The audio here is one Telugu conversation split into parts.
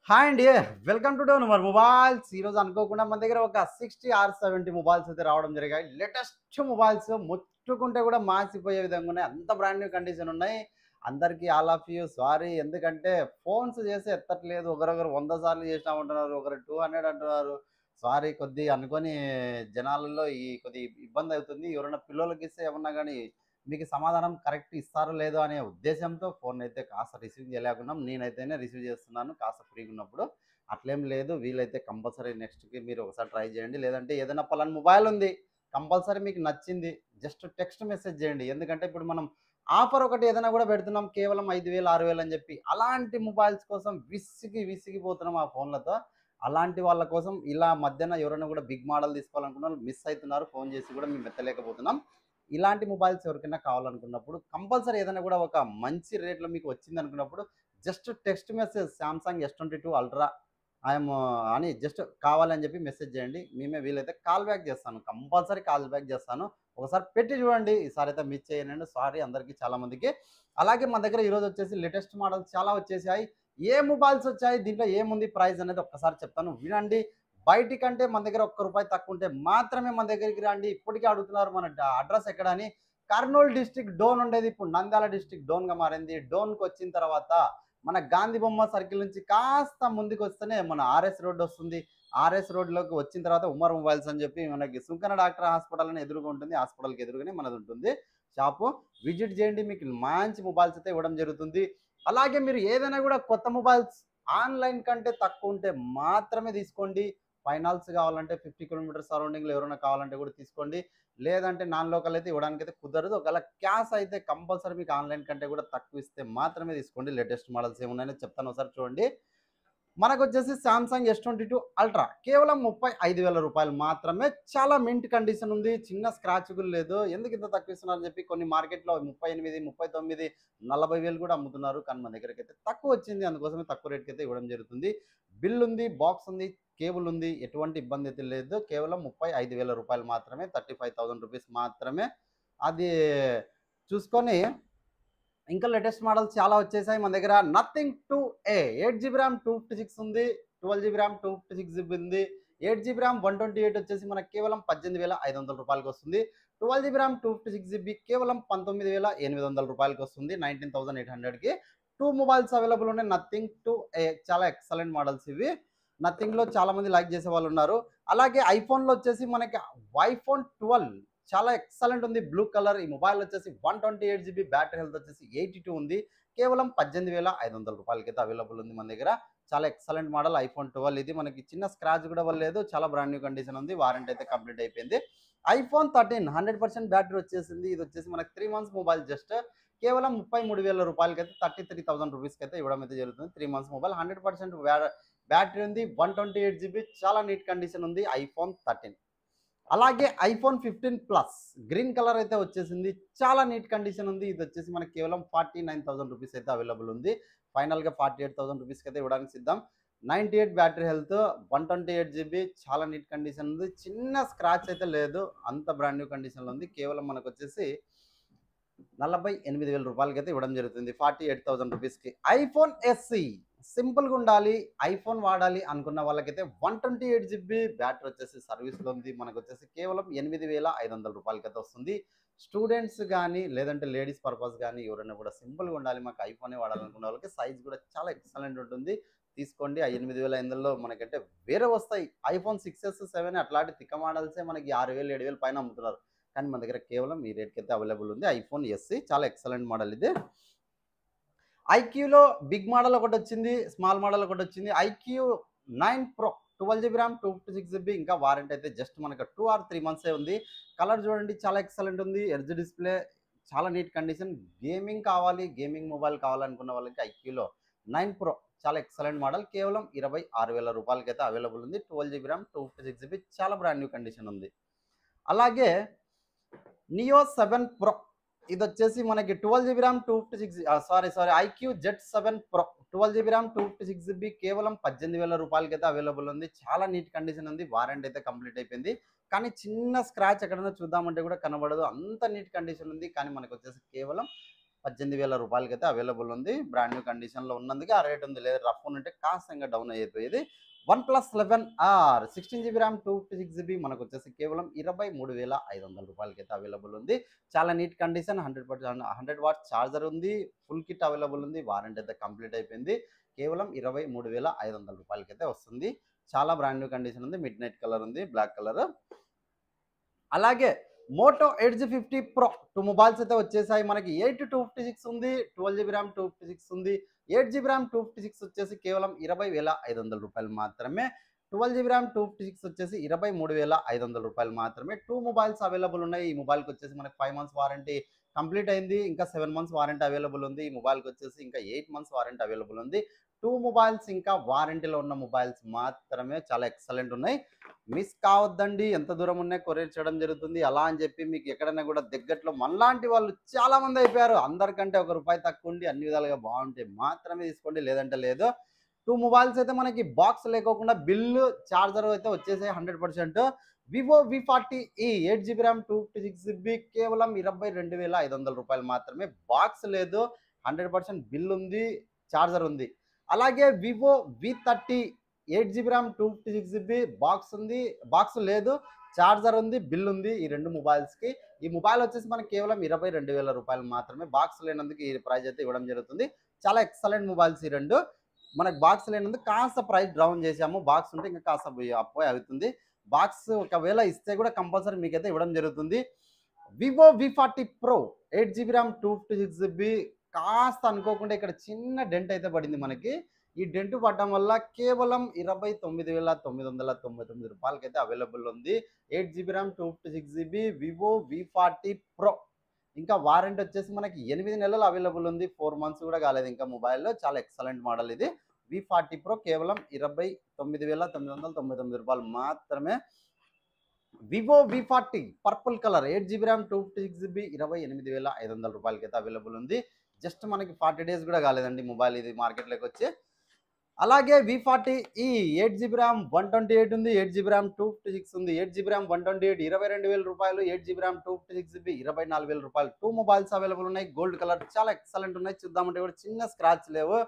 హాయ్ అండి. వెల్కమ్ టు డోన్ మర్ మొబైల్స్. ఈరోజు అనుకోకుండా మన దగ్గర ఒక 60 ఆర్ 70 మొబైల్స్ అయితే రావడం జరిగాయి. లేటెస్ట్ మొబైల్స్ ముట్టుకుంటే కూడా మాసిపోయే విధంగా ఉన్నాయి. అంత బ్రాండ్ న్యూ కండిషన్ ఉన్నాయి. అందరికీ ఆల్ ఆఫ్ యూ సారీ. ఎందుకంటే ఫోన్స్ చేసి ఎత్తట్లేదు. ఒకరొకరు 100 సార్లు చేసినామంటున్నారు. ఒకరు 200 అంటున్నారు. సారీ కొద్దిగా అనుకోని జనాలలో కొద్ది ఇబ్బంది అవుతుంది. ఎవరైనా పిల్లోళ్ళకి ఇస్తే ఏమన్నా గానీ మీకు సమాధానం కరెక్ట్ ఇస్తారో లేదో అనే ఉద్దేశంతో ఫోనయితే కాస్త రిసీవ్ చేయలేకున్నాం. నేనైతేనే రిసీవ్ చేస్తున్నాను కాస్త ఫ్రీగున్నప్పుడు. అట్లేం లేదు. వీలైతే కంపల్సరీ నెక్స్ట్‌కి మీరు ఒకసారి ట్రై చేయండి. లేదంటే ఏదైనా పలానా మొబైల్ ఉంది. కంపల్సరీ మీకు నచ్చింది. జస్ట్ టెక్స్ట్ మెసేజ్ చేయండి. ఎందుకంటే ఇప్పుడు మనం ఆఫర్ ఒకటి ఏదైనా కూడా పెడుతున్నాం. కేవలం 5,000, 6,000 అని చెప్పి. అలాంటి మొబైల్స్ కోసం విసిగిపోతున్నాం ఆ ఫోన్‌లతో. అలాంటి వాళ్ళ కోసం ఇలా మధ్యన ఎవరైనా కూడా బిగ్ మోడల్ తీసుకోవాలనుకున్నోళ్ళు మిస్ అయితున్నారు. ఫోన్ చేసి కూడా మేము ఎత్తలేకపోతున్నాం. ఇలాంటి మొబైల్స్ ఎవరికైనా కావాలనుకున్నప్పుడు కంపల్సరీ ఏదైనా కూడా ఒక మంచి రేట్‌లో మీకు వచ్చిందనుకున్నప్పుడు just text message Samsung S22 ultra IM అని జస్ట్ కావాలని చెప్పి మెసేజ్ చేయండి. మేమే వీలైతే కాల్ బ్యాక్ చేస్తాను. కంపల్సరీ కాల్ బ్యాక్ చేస్తాను. ఒకసారి పెట్టి చూడండి. ఈసారైతే మిస్ చేయనండి. సారీ అందరికి చాలా మందికి. అలాగే మన దగ్గర ఈరోజు వచ్చేసి లేటెస్ట్ మోడల్స్ చాలా వచ్చేసాయి. ఏ మొబైల్స్ వచ్చాయి? దీంట్లో ఏముంది ప్రైస్ అనేది ఒక్కసారి చెప్తాను వినండి. బయటికంటే మన దగ్గర రూ. 1 తక్కువుంటే మాత్రమే మన దగ్గరికి రండి. ఇప్పటికే అడుగుతున్నారు మన అడ్రస్ ఎక్కడ అని. కర్నూలు డిస్ట్రిక్ట్ డోన్ ఉండేది ఇప్పుడు నంద్యాల డిస్ట్రిక్ట్ డోన్‌గా మారింది. డోన్‌కొచ్చిన తర్వాత మన గాంధీ బొమ్మ సర్కిల్ నుంచి కాస్త ముందుకొస్తేనే మన ఆర్ఎస్ రోడ్ వస్తుంది. ఆర్ఎస్ రోడ్‌లోకి వచ్చిన తర్వాత ఉమర్ మొబైల్స్ అని చెప్పి మనకి సుంకన డాక్టర్ హాస్పిటల్ అని ఎదురుగా ఉంటుంది. హాస్పిటల్‌కి ఎదురుగానే మనదుంటుంది షాపు. విజిట్ చేయండి. మీకు మంచి మొబైల్స్ అయితే ఇవ్వడం జరుగుతుంది. అలాగే మీరు ఏదైనా కూడా కొత్త మొబైల్స్ ఆన్‌లైన్ కంటే తక్కువుంటే మాత్రమే తీసుకోండి. ఫైనాన్స్ కావాలంటే 50 కిలోమీటర్స్ సరౌండింగ్‌లో ఎవరైనా కావాలంటే కూడా తీసుకోండి. లేదంటే నాన్ లోకల్ అయితే ఇవ్వడానికైతే కుదరదు. ఒకవేళ క్యాష్ అయితే కంపల్సరీ మీకు ఆన్‌లైన్ కంటే కూడా తక్కువ ఇస్తే మాత్రమే తీసుకోండి. లేటెస్ట్ మోడల్స్ ఏమున్నాయో చెప్తాను ఒకసారి చూడండి. మనకొచ్చేసి సామ్‌సంగ్ S22 అల్ట్రా కేవలం రూ. 35,000 మాత్రమే. చాలా మింట్ కండిషన్ ఉంది. చిన్న స్క్రాచ్ కూడా లేదు. ఎందుకు ఇంత తక్కువ ఇస్తున్నారని చెప్పి కొన్ని మార్కెట్‌లో 38, 39, 40,000 కూడా అమ్ముతున్నారు. కానీ మన దగ్గరకైతే తక్కువ వచ్చింది. అందుకోసమే తక్కువ రేట్‌కైతే ఇవ్వడం జరుగుతుంది. బిల్ ఉంది, బాక్స్ ఉంది, కేబుల్ ఉంది. ఎటువంటి ఇబ్బంది అయితే లేదు. కేవలం రూ. 35,000 మాత్రమే. 35,000 రూపీస్ మాత్రమే. అది చూసుకొని ఇంకా లేటెస్ట్ మోడల్స్ చాలా వచ్చేసాయి మన దగ్గర. నథింగ్ 2A 8 జీబీ ర్యామ్ 256 ఉంది. 12 జీబీ ర్యామ్ 256 జీబీ ఉంది. 8 జీబీ ర్యామ్ 128 వచ్చేసి మనకు కేవలం రూ. 18,500 వస్తుంది. 12 జీబీ ర్యామ్ 256 జీబీ కేవలం రూ. 19,800 వస్తుంది. 19,800కి 2 మొబైల్స్ అవైలబుల్ ఉన్నాయి. నథింగ్ 2A చాలా ఎక్సలెంట్ మోడల్స్ ఇవి. నథింగ్‌లో చాలా మంది లైక్ చేసే వాళ్ళు ఉన్నారు. అలాగే ఐఫోన్‌లో వచ్చేసి మనకి ఐఫోన్ 12 చాలా ఎక్సలెంట్ ఉంది. బ్లూ కలర్ ఈ మొబైల్ వచ్చేసి 128 జీబీ బ్యాటరీ హెల్త్ వచ్చేసి 82 ఉంది. కేవలం రూ. 18,500కైతే అవైలబుల్ ఉంది మన దగ్గర. చాలా ఎక్సలెంట్ మోడల్ ఐఫోన్ 12 ఇది. మనకి చిన్న స్క్రాచ్ కూడా అవ్వలేదు. చాలా బ్రాండ్ న్యూ కండిషన్ ఉంది. వారంటీ అయితే కంప్లీట్ అయిపోయింది. ఐఫోన్ 13 100% బ్యాటరీ వచ్చేసింది. ఇది వచ్చేసి మనకి 3 మంత్స్ మొబైల్ జస్ట్ కేవలం రూ. 33,000కైతే 33,000 రూపీస్‌కైతే ఇవ్వడం అయితే జరుగుతుంది. 3 మంత్స్ మొబైల్ 100% బ్యాటరీ ఉంది. 128 జీబీ చాలా నీట్ కండిషన్ ఉంది ఐఫోన్ 13. అలాగే ఐఫోన్ 15 ప్లస్ గ్రీన్ కలర్ అయితే వచ్చేసింది. చాలా నీట్ కండిషన్ ఉంది. ఇది వచ్చేసి మనకి కేవలం 49,000 రూపీస్ అయితే అవైలబుల్ ఉంది. ఫైనల్‌గా 48,000 రూపీస్‌కైతే ఇవ్వడానికి సిద్ధం. 98 బ్యాటరీ హెల్త్, 128 జీబీ చాలా నీట్ కండిషన్ ఉంది. చిన్న స్క్రాచ్ అయితే లేదు. అంత బ్రాండ్ న్యూ కండిషన్‌లో ఉంది. కేవలం మనకొచ్చేసి రూ. 48,000కైతే ఇవ్వడం జరుగుతుంది. 48,000 రూపీస్‌కి. ఐఫోన్ ఎస్‌ఈ సింపుల్‌గా ఉండాలి. ఐఫోన్ వాడాలి అనుకున్న వాళ్ళకైతే 128 జీబీ బ్యాటరీ వచ్చేసి సర్వీస్‌లో ఉంది. మనకొచ్చేసి కేవలం రూ. 8,500కైతే వస్తుంది. స్టూడెంట్స్ గానీ, లేదంటే లేడీస్ పర్పస్ గానీ ఎవరైనా కూడా సింపుల్‌గా ఉండాలి. మాకు ఐఫోనే వాడాలనుకున్న వాళ్ళకి సైజ్ కూడా చాలా ఎక్సలెంట్ ఉంటుంది. తీసుకోండి. ఆ 8,500లో మనకంటే వేరే వస్తాయి. ఐఫోన్ 6ఎస్, 7 అట్లాంటి తిక్క మోడల్సే మనకి 6,000, 7,000 పైన అమ్ముతున్నారు. కానీ మన దగ్గర కేవలం ఈ రేట్‌కైతే అవైలబుల్ ఉంది. ఐఫోన్ ఎస్‌ఈ చాలా ఎక్సలెంట్ మోడల్ ఇది. ఐక్యూలో బిగ్ మోడల్ ఒకటొచ్చింది. స్మాల్ మోడల్ ఒకటొచ్చింది. IQOO 9 pro 12 GB RAM 256 GB ఇంకా వారంటీ అయితే జస్ట్ మనకు 2 ఆర్ 3 మంత్సే ఉంది. కలర్ చూడండి చాలా ఎక్సలెంట్ ఉంది. ఎడ్జ్ డిస్‌ప్లే చాలా నీట్ కండిషన్. గేమింగ్ కావాలి, గేమింగ్ మొబైల్ కావాలనుకున్న వాళ్ళకి ఐక్యూలో 9 ప్రో చాలా ఎక్సలెంట్ మోడల్ కేవలం రూ. 26,000కైతే అవైలబుల్ ఉంది. 12 జీబీ ర్యామ్ 256 జీబీ చాలా బ్రాండ్ న్యూ కండిషన్ ఉంది. అలాగే నియో 7 ప్రో ఇదొచ్చేసి మనకి 12 GB RAM 256 iQOO Z 7 pro 12 GB RAM 256 GB కేవలం రూ. 18,000కైతే అవైలబుల్ ఉంది. చాలా నీట్ కండిషన్ ఉంది. వారంటీ అయితే కంప్లీట్ అయిపోయింది. కానీ చిన్న స్క్రాచ్ ఎక్కడైనా చూద్దామంటే కూడా కనబడదు. అంత నీట్ కండిషన్ ఉంది. కానీ మనకొచ్చేసి కేవలం 18,000 రూపాయలకైతే అవైలబుల్ ఉంది. బ్రాండ్ న్యూ కండిషన్లో ఉన్నందుకు ఆ రేట్ ఉంది. లేదా రఫ్ ఉంటే కాస్తంగా డౌన్ అయిపోయేది. OnePlus 11R 16 GB RAM 256 GB మనకు వచ్చేసి కేవలం 23,500 రూపాయలకైతే అవైలబుల్ ఉంది. చాలా నీట్ కండిషన్, 100 వాట్స్ ఛార్జర్ ఉంది, ఫుల్ కిట్ అవైలబుల్ ఉంది, వారంటీ అయితే కంప్లీట్ అయిపోయింది. కేవలం 23,500 రూపాయలకైతే వస్తుంది. చాలా బ్రాండ్ న్యూ కండిషన్ ఉంది, మిడ్ నైట్ కలర్ ఉంది, బ్లాక్ కలర్. అలాగే మోటో ఎడ్జ్ 50 ప్రో 2 మొబైల్స్ అయితే వచ్చేసాయి. మనకి 8/256 ఉంది, 12 GB ర్యామ్ 256 ఉంది. 8 GB ర్యామ్ 256 వచ్చేసి కేవలం 20,500 రూపాయలు మాత్రమే. 12 GB ర్యామ్ 256 వచ్చేసి 23,500 రూపాయలు మాత్రమే. 2 మొబైల్స్ అవైలబుల్ ఉన్నాయి. ఈ మొబైల్కి వచ్చేసి మనకి 5 మంత్స్ వారంటీ కంప్లీట్ అయింది. ఇంకా 7 మంత్స్ వారంటీ అవైలబుల్ ఉంది. ఈ మొబైల్కి వచ్చేసి ఇంకా 8 మంత్స్ వారంటీ అవైలబుల్ ఉంది. 2 మొబైల్స్ ఇంకా వారంటీలో ఉన్న మొబైల్స్ మాత్రమే. చాలా ఎక్సలెంట్ ఉన్నాయి. మిస్ కావద్దండి. ఎంత దూరం ఉన్నా కొరియర్ చేయడం జరుగుతుంది. అలా అని చెప్పి మీకు ఎక్కడైనా కూడా దగ్గరలో మనలాంటి వాళ్ళు చాలా మంది అయిపోయారు. అందరికంటే ₹1 తక్కువ ఉండి అన్ని విధాలుగా బాగుంటే మాత్రమే తీసుకోండి, లేదంటే లేదు. 2 మొబైల్స్ అయితే మనకి బాక్స్ లేకోకుండా బిల్లు, చార్జర్ అయితే వచ్చేసాయి 100%. Vivo V40e 8 GB RAM 256 GB కేవలం 22,500 రూపాయలు మాత్రమే. బాక్స్ లేదు, 100% బిల్ ఉంది, చార్జర్ ఉంది. అలాగే Vivo V30 8 GB RAM 256 GB box ఉంది, బాక్స్ లేదు, చార్జర్ ఉంది, బిల్ ఉంది. ఈ 2 మొబైల్స్కి ఈ మొబైల్ వచ్చేసి మనకి కేవలం 22,000 రూపాయలు మాత్రమే. బాక్స్ లేనందుకు ఈ ప్రైస్ అయితే ఇవ్వడం జరుగుతుంది. చాలా ఎక్సలెంట్ మొబైల్స్ ఈ 2. మనకు బాక్స్ లేనందుకు కాస్త ప్రైస్ డౌన్ చేసాము. బాక్స్ ఉంటే ఇంకా కాస్త అప్ అవుతుంది. బాక్స్ ఒకవేళ ఇస్తే కూడా కంపల్సరీ మీకైతే ఇవ్వడం జరుగుతుంది. Vivo V40 pro 8 GB RAM 256 GB కాస్త అనుకోకుండా ఇక్కడ చిన్న డెంట్ అయితే పడింది మనకి. ఈ డెంట్ పడడం వల్ల కేవలం 29,999 రూపాయలకైతే అవైలబుల్ ఉంది. 8 GB RAM 256 GB Vivo V40 pro. ఇంకా వారంటీ వచ్చేసి మనకి 8 నెలలు అవైలబుల్ ఉంది. 4 మంత్స్ కూడా కాలేదు ఇంకా మొబైల్లో. చాలా ఎక్సలెంట్ మోడల్ ఇది. V40 ప్రో కేవలం 29,999 రూపాయలు మాత్రమే. Vivo V40 purple colour 8 GB RAM 256 GB 28,500 రూపాయలకైతే అవైలబుల్ ఉంది. జస్ట్ మనకి 40 డేస్ కూడా కాలేదండి మొబైల్ ఇది మార్కెట్లోకి వచ్చి. అలాగే V40e 8 GB ర్యామ్ 128 ఉంది, 8 GB ర్యామ్ 256 ఉంది. 8 GB ర్యామ్ 128 22,000 రూపాయలు, 8 GB ర్యామ్ 256 GB 24,000 రూపాయలు. 2 మొబైల్స్ అవైలబుల్ ఉన్నాయి. గోల్డ్ కలర్ చాలా ఎక్సలెంట్ ఉన్నాయి. చూద్దామంటే కూడా చిన్న స్క్రాచ్ లేవు.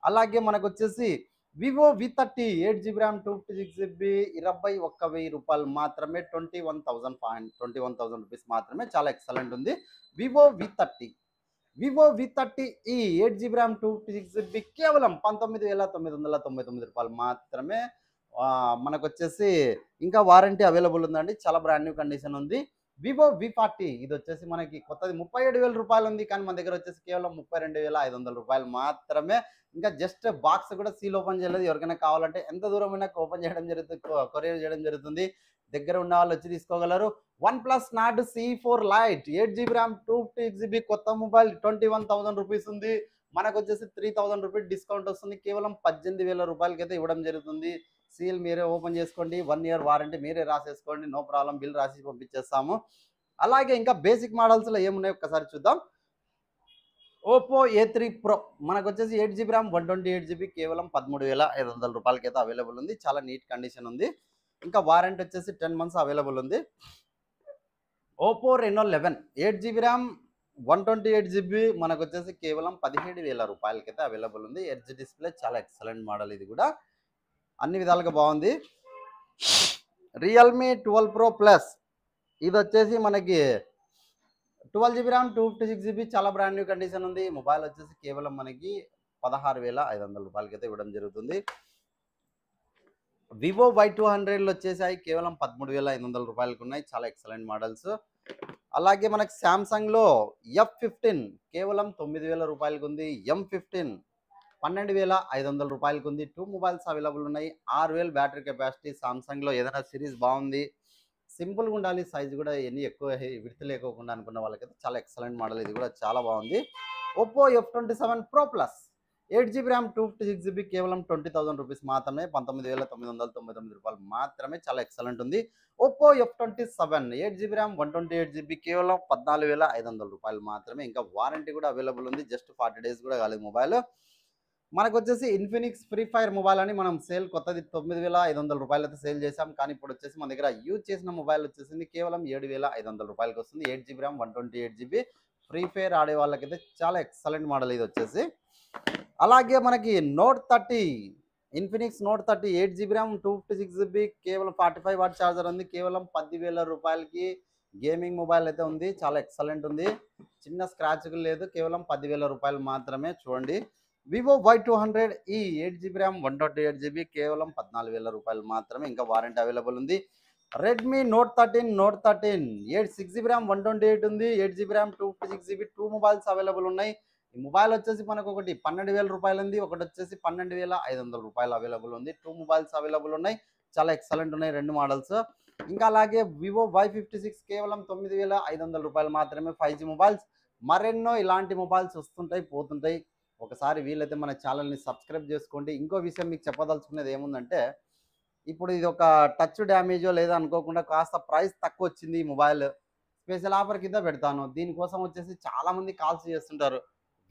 అలాగే మనకు వచ్చేసి Vivo V30 8 GB RAM 256 GB 21,000 రూపాయలు మాత్రమే. 21,000 రూపీస్ మాత్రమే. చాలా ఎక్సలెంట్ ఉంది Vivo V30. Vivo V30e 8 GB RAM 256 GB కేవలం 19,999 రూపాయలు మాత్రమే. మనకు వచ్చేసి ఇంకా వారంటీ అవైలబుల్ ఉందండి. చాలా బ్రాండ్ న్యూ కండిషన్ ఉంది. వివో V40 ఇది వచ్చేసి మనకి కొత్తది 37,000 రూపాయలు ఉంది. కానీ మన దగ్గర వచ్చేసి కేవలం 32,500 రూపాయలు మాత్రమే. ఇంకా జస్ట్ బాక్స్ కూడా సీల్ ఓపెన్ చేయలేదు. ఎవరికైనా కావాలంటే ఎంత దూరం అయినా ఓపెన్ చేయడం జరుగుతుంది, కొరియర్ చేయడం జరుగుతుంది. దగ్గర ఉన్న వాళ్ళు వచ్చి తీసుకోగలరు. OnePlus Nord C4 Lite 8 GB RAM 256 GB కొత్త మొబైల్ 21,000 రూపీస్ ఉంది. మనకు వచ్చేసి 3,000 రూపీస్ డిస్కౌంట్ వస్తుంది. కేవలం 18,000 రూపాయలకైతే ఇవ్వడం జరుగుతుంది. సీల్ మీరే ఓపెన్ చేసుకోండి. 1 ఇయర్ వారంటీ మీరే రాసేసుకోండి. నో ప్రాబ్లం, బిల్ రాసి పంపించేస్తాము. అలాగే ఇంకా బేసిక్ మోడల్స్లో ఏమున్నాయి ఒక్కసారి చూద్దాం. ఓపో A3 ప్రో మనకు వచ్చేసి 8 GB ర్యామ్ 128 GB కేవలం 13,500 రూపాయలకైతే అవైలబుల్ ఉంది. చాలా నీట్ కండిషన్ ఉంది. ఇంకా వారంటీ వచ్చేసి 10 మంత్స్ అవైలబుల్ ఉంది. Oppo Reno 11 8 GB RAM 128 GB మనకు వచ్చేసి కేవలం 17,000 రూపాయలకైతే అవైలబుల్ ఉంది. ఎడ్జ్ డిస్ప్లే చాలా ఎక్సలెంట్ మోడల్ ఇది కూడా, అన్ని విధాలుగా బాగుంది. రియల్మీ 12 Pro Plus ఇది వచ్చేసి మనకి 12 GB ర్యామ్ 256 GB చాలా బ్రాండ్ న్యూ కండిషన్ ఉంది. మొబైల్ వచ్చేసి కేవలం మనకి 16,500 రూపాయలకైతే ఇవ్వడం జరుగుతుంది. వివో Y200 వచ్చేసాయి కేవలం 13,500 రూపాయలకు ఉన్నాయి. చాలా ఎక్సలెంట్ మోడల్స్. అలాగే మనకి శాంసంగ్లో F15 కేవలం 9,000 రూపాయలకు ఉంది. M15 12,500 రూపాయలకు ఉంది. 2 మొబైల్స్ అవైలబుల్ ఉన్నాయి. 6,000 బ్యాటరీ కెపాసిటీ. సామ్సంగ్లో ఏదైనా సిరీస్ బాగుంది, సింపుల్గా ఉండాలి, సైజు కూడా ఎన్ని ఎక్కువ విడత లేకోకుండా అనుకున్న వాళ్ళకైతే చాలా ఎక్సలెంట్ మోడల్ ఇది కూడా చాలా బాగుంది. Oppo F27 Pro Plus 8 GB RAM 256 GB కేవలం 20,000 రూపీస్ మాత్రమే. 19,999 రూపాయలు మాత్రమే. చాలా ఎక్సలెంట్ ఉంది. Oppo F27 8 GB RAM 128 GB కేవలం 14,500 రూపాయలు మాత్రమే. ఇంకా వారంటీ కూడా అవైలబుల్ ఉంది. జస్ట్ 40 డేస్ కూడా కాలేదు మొబైల్. మనకు వచ్చేసి ఇన్ఫినిక్స్ ఫ్రీ ఫైర్ మొబైల్ అని మనం సేల్ కొత్తది 9,500 రూపాయలు అయితే సేల్ చేసాం. కానీ ఇప్పుడు వచ్చేసి మన దగ్గర యూజ్ చేసిన మొబైల్ వచ్చేసింది కేవలం 7,500 రూపాయలకి వస్తుంది. 8 GB RAM 128 GB free fire ఆడే వాళ్ళకైతే చాలా ఎక్సలెంట్ మోడల్ ఇది వచ్చేసి. అలాగే మనకి note 30 Infinix note 30 8 GB RAM 256 GB కేవలం 45 వాట్ ఛార్జర్ ఉంది. కేవలం 10,000 రూపాయలకి గేమింగ్ మొబైల్ అయితే ఉంది. చాలా ఎక్సలెంట్ ఉంది. చిన్న స్క్రాచ్ లేదు. కేవలం 10,000 రూపాయలు మాత్రమే. చూడండి Vivo Y200 8 GB RAM 128 GB కేవలం 14,000 రూపాయలు మాత్రమే. ఇంకా వారంటీ అవైలబుల్ ఉంది. రెడ్మీ నోట్ 13 6 GB ర్యామ్ 128 ఉంది. 8 GB RAM 256 GB 2 mobiles available ఉన్నాయి. ఈ మొబైల్ వచ్చేసి మనకు ఒకటి 12,000 రూపాయలు ఉంది. ఒకటి వచ్చేసి 12,500 రూపాయలు అవైలబుల్ ఉంది. 2 మొబైల్స్ అవైలబుల్ ఉన్నాయి. చాలా ఎక్సలెంట్ ఉన్నాయి 2 మోడల్స్. ఇంకా అలాగే వివో Y56 కేవలం 9,500 రూపాయలు మాత్రమే. 5G mobiles. మరెన్నో ఇలాంటి మొబైల్స్ వస్తుంటాయి పోతుంటాయి. ఒకసారి వీలైతే మన ఛానల్ని సబ్స్క్రైబ్ చేసుకోండి. ఇంకో విషయం మీకు చెప్పదలుచుకునేది ఏముందంటే, ఇప్పుడు ఇది ఒక టచ్ డ్యామేజో లేదా అనుకోకుండా కాస్త ప్రైస్ తక్కువ వచ్చింది ఈ మొబైల్, స్పెషల్ ఆఫర్ కింద పెడతాను. దీనికోసం వచ్చేసి చాలామంది కాల్స్ చేస్తుంటారు,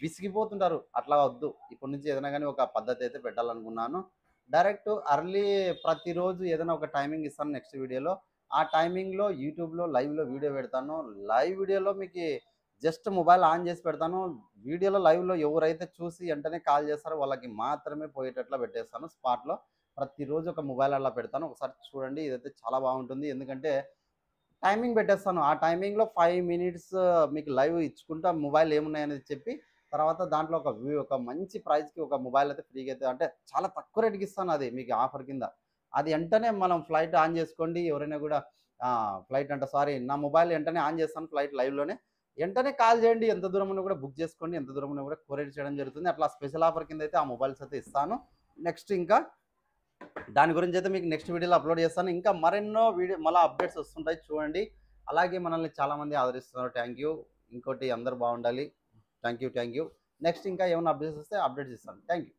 విసిగిపోతుంటారు. అట్లా వద్దు. ఇప్పటి నుంచి ఏదైనా కానీ ఒక పద్ధతి అయితే పెట్టాలనుకున్నాను. డైరెక్ట్ అర్లీ ప్రతిరోజు ఏదైనా ఒక టైమింగ్ ఇస్తాను నెక్స్ట్ వీడియోలో. ఆ టైమింగ్లో యూట్యూబ్లో లైవ్లో వీడియో పెడతాను. లైవ్ వీడియోలో మీకు జస్ట్ మొబైల్ ఆన్ చేసి పెడతాను. వీడియోలో లైవ్లో ఎవరైతే చూసి వెంటనే కాల్ చేస్తారో వాళ్ళకి మాత్రమే పోయేటట్లా పెట్టేస్తాను. స్పాట్లో ప్రతిరోజు ఒక మొబైల్ అలా పెడతాను. ఒకసారి చూడండి. ఇదైతే చాలా బాగుంటుంది. ఎందుకంటే టైమింగ్ పెట్టేస్తాను. ఆ టైమింగ్లో 5 మినిట్స్ మీకు లైవ్ ఇచ్చుకుంటూ మొబైల్ ఏమున్నాయనేది చెప్పి, తర్వాత దాంట్లో ఒక మంచి ప్రైస్కి ఒక మొబైల్ అయితే ఫ్రీగా అయితే, అంటే చాలా తక్కువ రేటుకి ఇస్తాను. అది మీకు ఆఫర్ కింద. అది వెంటనే మనం ఫ్లైట్ ఆన్ చేసుకోండి. ఎవరైనా కూడా ఫ్లైట్ అంటే సారీ నా మొబైల్ వెంటనే ఆన్ చేస్తాను ఫ్లైట్ లైవ్లోనే. వెంటనే కాల్ చేయండి. ఎంత దూరం ఉన్నా కూడా బుక్ చేసుకోండి. ఎంత దూరం ఉన్నా కూడా కొరియర్ చేయడం జరుగుతుంది. అట్లా స్పెషల్ ఆఫర్ కింద అయితే ఆ మొబైల్స్ అయితే ఇస్తాను. నెక్స్ట్ ఇంకా దాని గురించి అయితే మీకు నెక్స్ట్ వీడియోలో అప్లోడ్ చేస్తాను. ఇంకా మరెన్నో మళ్ళీ అప్డేట్స్ వస్తుంటాయి చూడండి. అలాగే మనల్ని చాలామంది ఆదరిస్తున్నారు. Thank you. ఇంకోటి అందరూ బాగుండాలి. Thank you. నెక్స్ట్ ఇంకా ఏమైనా అప్డేట్స్ వస్తే అప్డేట్స్ ఇస్తాను. Thank you.